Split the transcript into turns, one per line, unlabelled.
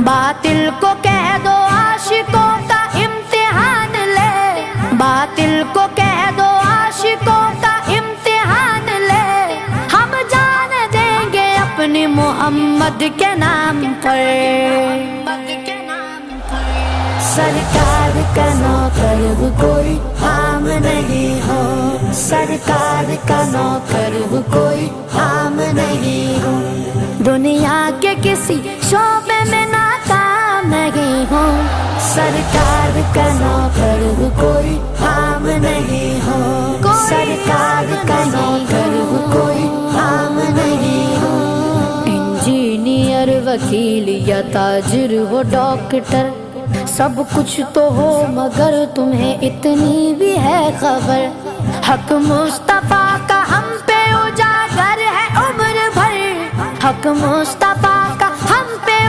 باطل کو کہہ دو عاشقوں کا امتحان لے، باطل کو کہہ دو عاشقوں کا امتحان لے، ہم جان دیں گے اپنے محمد کے نام پر۔ سرکار کا نوکر ہو کوئی عام نہیں ہو، سرکار کا نوکر ہو کوئی عام نہیں ہو، دنیا کے کسی شعبے میں ناکام نہیں ہو، سرکار کا نوکر ہو کوئی عام نہیں ہو، سرکار کا نوکر ہو کوئی عام نہیں ہو۔ انجینئر، وکیل یا تاجر ہو ڈاکٹر، سب کچھ تو ہو مگر تمہیں اتنی بھی ہے خبر، حق مصطفیٰ کا ہم پہ اجاگر ہے عمر بھر، حق مصطفیٰ